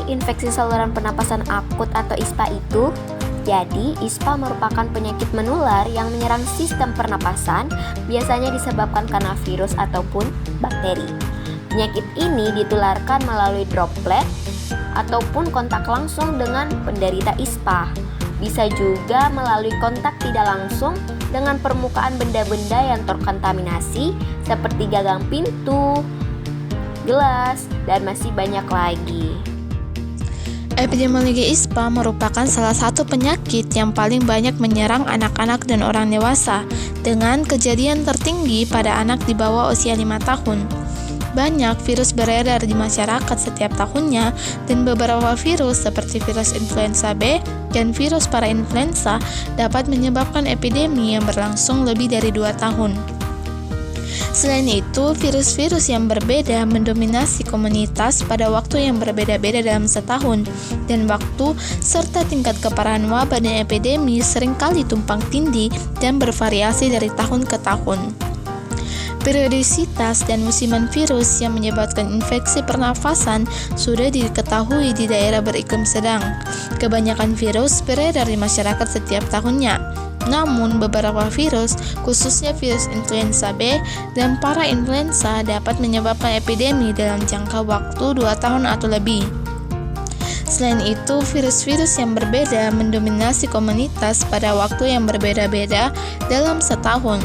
infeksi saluran pernapasan akut atau ISPA itu? Jadi, ISPA merupakan penyakit menular yang menyerang sistem pernapasan, biasanya disebabkan karena virus ataupun bakteri. Penyakit ini ditularkan melalui droplet ataupun kontak langsung dengan penderita ISPA. Bisa juga melalui kontak tidak langsung dengan permukaan benda-benda yang terkontaminasi seperti gagang pintu, gelas, dan masih banyak lagi. Epidemiologi ISPA merupakan salah satu penyakit yang paling banyak menyerang anak-anak dan orang dewasa, dengan kejadian tertinggi pada anak di bawah usia 5 tahun. Banyak virus beredar di masyarakat setiap tahunnya, dan beberapa virus seperti virus influenza B dan virus parainfluenza dapat menyebabkan epidemi yang berlangsung lebih dari 2 tahun. Selain itu, virus-virus yang berbeda mendominasi komunitas pada waktu yang berbeda-beda dalam setahun, dan waktu serta tingkat keparahan wabah dan epidemi seringkali tumpang tindih dan bervariasi dari tahun ke tahun. Periodisitas dan musiman virus yang menyebabkan infeksi pernafasan sudah diketahui di daerah beriklim sedang. Kebanyakan virus beredar di masyarakat setiap tahunnya. Namun, beberapa virus, khususnya virus influenza B dan parainfluenza, dapat menyebabkan epidemi dalam jangka waktu 2 tahun atau lebih. Selain itu, virus-virus yang berbeda mendominasi komunitas pada waktu yang berbeda-beda dalam setahun,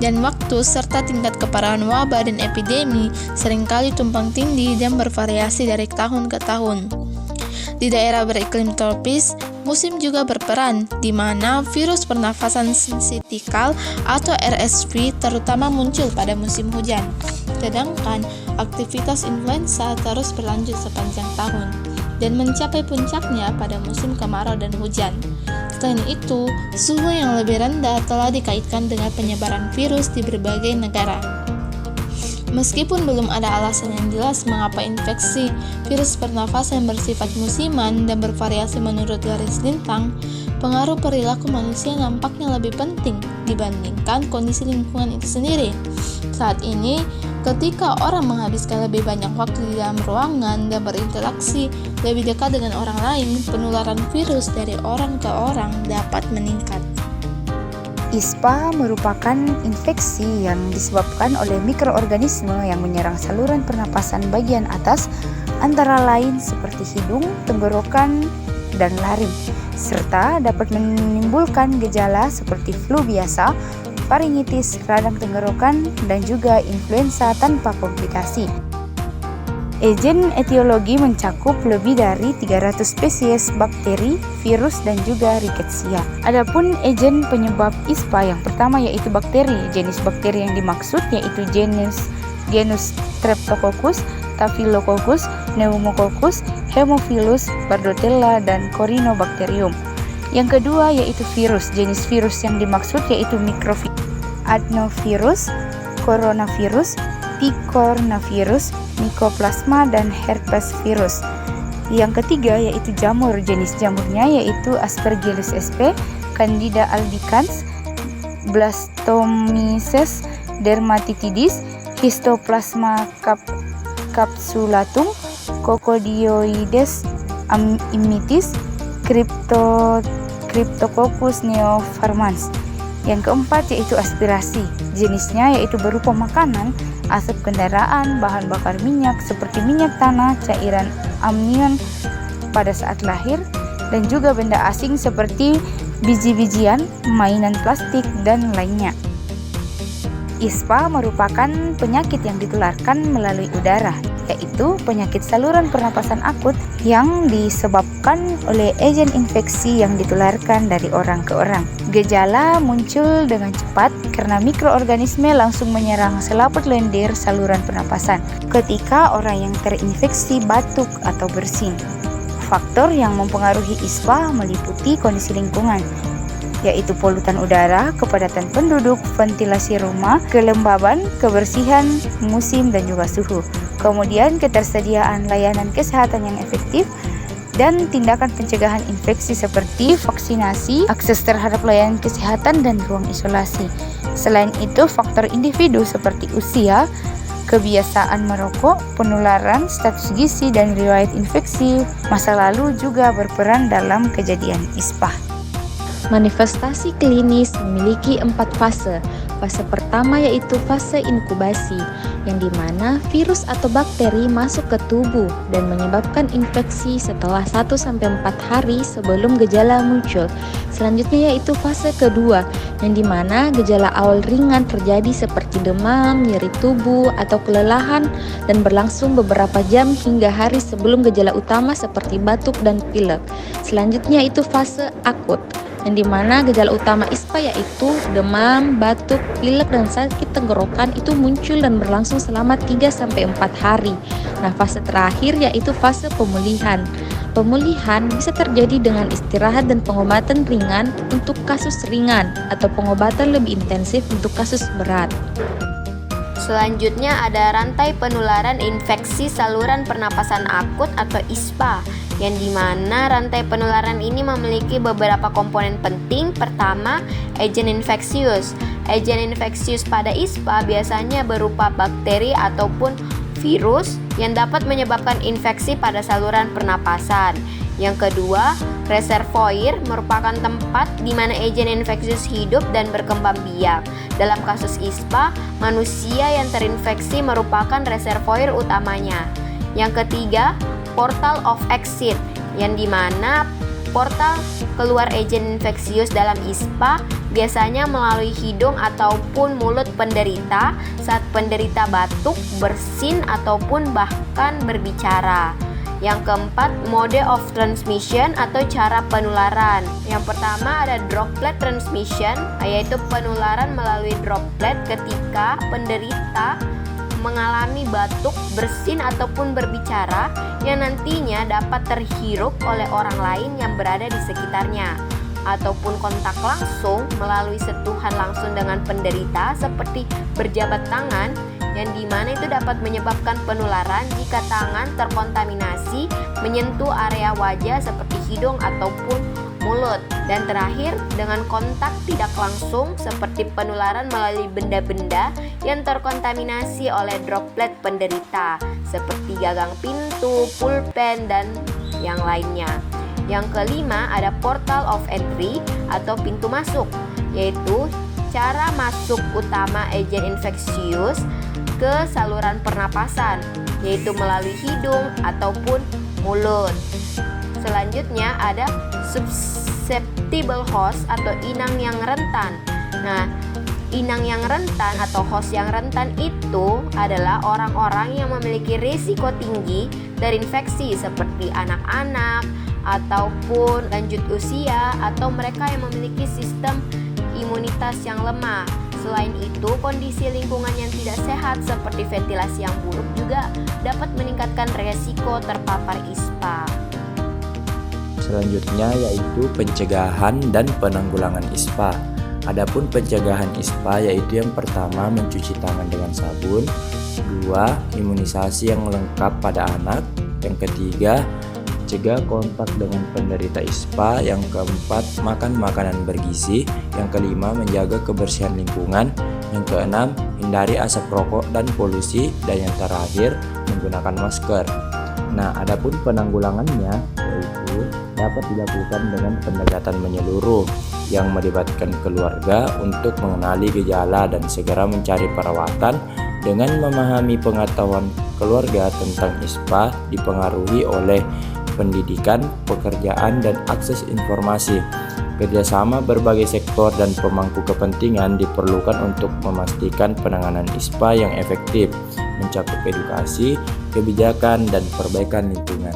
dan waktu serta tingkat keparahan wabah dan epidemi seringkali tumpang tindih dan bervariasi dari tahun ke tahun. Di daerah beriklim tropis, musim juga berperan, di mana virus pernafasan sinkritikal atau RSV terutama muncul pada musim hujan. Sedangkan aktivitas influenza terus berlanjut sepanjang tahun dan mencapai puncaknya pada musim kemarau dan hujan. Selain itu, suhu yang lebih rendah telah dikaitkan dengan penyebaran virus di berbagai negara. Meskipun belum ada alasan yang jelas mengapa infeksi virus pernafasan bersifat musiman dan bervariasi menurut garis lintang, pengaruh perilaku manusia nampaknya lebih penting dibandingkan kondisi lingkungan itu sendiri. Saat ini, ketika orang menghabiskan lebih banyak waktu di dalam ruangan dan berinteraksi lebih dekat dengan orang lain, penularan virus dari orang ke orang dapat meningkat. ISPA merupakan infeksi yang disebabkan oleh mikroorganisme yang menyerang saluran pernapasan bagian atas, antara lain seperti hidung, tenggorokan, dan laring, serta dapat menimbulkan gejala seperti flu biasa, faringitis, radang tenggorokan, dan juga influenza tanpa komplikasi. Agen etiologi mencakup lebih dari 300 spesies bakteri, virus, dan juga rickettsia. Adapun agen penyebab ISPA yang pertama yaitu bakteri. Jenis bakteri yang dimaksud yaitu genus Streptococcus, Staphylococcus, Pneumococcus, Haemophilus, Bordetella, dan Corynebacterium. Yang kedua yaitu virus. Jenis virus yang dimaksud yaitu mikrovirus, adenovirus, coronavirus, picornavirus, mycoplasma, dan herpes virus. Yang ketiga yaitu jamur. Jenis jamurnya yaitu Aspergillus sp, Candida albicans, Blastomyces dermatitidis, Histoplasma capsulatum, Coccidioides immitis, Cryptococcus neoformans. Yang keempat yaitu aspirasi. Jenisnya yaitu berupa makanan, asap kendaraan, bahan bakar minyak seperti minyak tanah, cairan amnion pada saat lahir, dan juga benda asing seperti biji-bijian, mainan plastik, dan lainnya. ISPA merupakan penyakit yang ditularkan melalui udara, yaitu penyakit saluran pernapasan akut yang disebabkan oleh agen infeksi yang ditularkan dari orang ke orang. Gejala muncul dengan cepat karena mikroorganisme langsung menyerang selaput lendir saluran pernapasan ketika orang yang terinfeksi batuk atau bersin. Faktor yang mempengaruhi ISPA meliputi kondisi lingkungan, yaitu polutan udara, kepadatan penduduk, ventilasi rumah, kelembaban, kebersihan, musim, dan juga suhu. Kemudian ketersediaan layanan kesehatan yang efektif dan tindakan pencegahan infeksi seperti vaksinasi, akses terhadap layanan kesehatan, dan ruang isolasi. Selain itu, faktor individu seperti usia, kebiasaan merokok, penularan, status gizi, dan riwayat infeksi masa lalu juga berperan dalam kejadian ISPA. Manifestasi klinis memiliki 4 fase. Fase pertama yaitu fase inkubasi, yang dimana virus atau bakteri masuk ke tubuh dan menyebabkan infeksi setelah 1-4 hari sebelum gejala muncul. Selanjutnya yaitu fase kedua, yang dimana gejala awal ringan terjadi seperti demam, nyeri tubuh, atau kelelahan dan berlangsung beberapa jam hingga hari sebelum gejala utama seperti batuk dan pilek. Selanjutnya itu fase akut, yang dimana gejala utama ISPA yaitu demam, batuk, pilek, dan sakit tenggorokan itu muncul dan berlangsung selama 3-4 hari. Nah, fase terakhir yaitu fase pemulihan. Pemulihan bisa terjadi dengan istirahat dan pengobatan ringan untuk kasus ringan atau pengobatan lebih intensif untuk kasus berat. Selanjutnya ada rantai penularan infeksi saluran pernapasan akut atau ISPA, yang dimana rantai penularan ini memiliki beberapa komponen penting. Pertama, agen infeksius. Agen infeksius pada ISPA biasanya berupa bakteri ataupun virus yang dapat menyebabkan infeksi pada saluran pernapasan. Yang kedua, reservoir merupakan tempat di mana agen infeksius hidup dan berkembang biak. Dalam kasus ISPA, manusia yang terinfeksi merupakan reservoir utamanya. Yang ketiga, portal of exit, yang dimana portal keluar agen infeksius dalam ISPA biasanya melalui hidung ataupun mulut penderita saat penderita batuk, bersin, ataupun bahkan berbicara. Yang keempat, mode of transmission atau cara penularan. Yang pertama ada droplet transmission, yaitu penularan melalui droplet ketika penderita mengalami batuk, bersin, ataupun berbicara yang nantinya dapat terhirup oleh orang lain yang berada di sekitarnya, ataupun kontak langsung melalui sentuhan langsung dengan penderita seperti berjabat tangan, yang dimana itu dapat menyebabkan penularan jika tangan terkontaminasi menyentuh area wajah seperti hidung ataupun mulut. Dan terakhir, dengan kontak tidak langsung seperti penularan melalui benda-benda yang terkontaminasi oleh droplet penderita seperti gagang pintu, pulpen, dan yang lainnya. Yang kelima ada portal of entry atau pintu masuk, yaitu cara masuk utama agen infeksius ke saluran pernapasan, yaitu melalui hidung ataupun mulut. Selanjutnya ada susceptible host atau inang yang rentan. Nah, inang yang rentan atau host yang rentan itu adalah orang-orang yang memiliki risiko tinggi terinfeksi seperti anak-anak ataupun lanjut usia atau mereka yang memiliki sistem imunitas yang lemah. Selain itu, kondisi lingkungan yang tidak sehat seperti ventilasi yang buruk juga dapat meningkatkan resiko terpapar ISPA. Selanjutnya yaitu pencegahan dan penanggulangan ISPA. Adapun pencegahan ISPA yaitu yang pertama mencuci tangan dengan sabun, 2. Imunisasi yang lengkap pada anak, yang ketiga cegah kontak dengan penderita ISPA, yang keempat makan makanan bergizi, yang kelima menjaga kebersihan lingkungan, yang keenam hindari asap rokok dan polusi, dan yang terakhir menggunakan masker. Nah, adapun penanggulangannya yaitu dapat dilakukan dengan pendekatan menyeluruh yang melibatkan keluarga untuk mengenali gejala dan segera mencari perawatan dengan memahami pengetahuan keluarga tentang ISPA dipengaruhi oleh pendidikan, pekerjaan, dan akses informasi. Kerjasama berbagai sektor dan pemangku kepentingan diperlukan untuk memastikan penanganan ISPA yang efektif, mencakup edukasi, kebijakan, dan perbaikan lingkungan.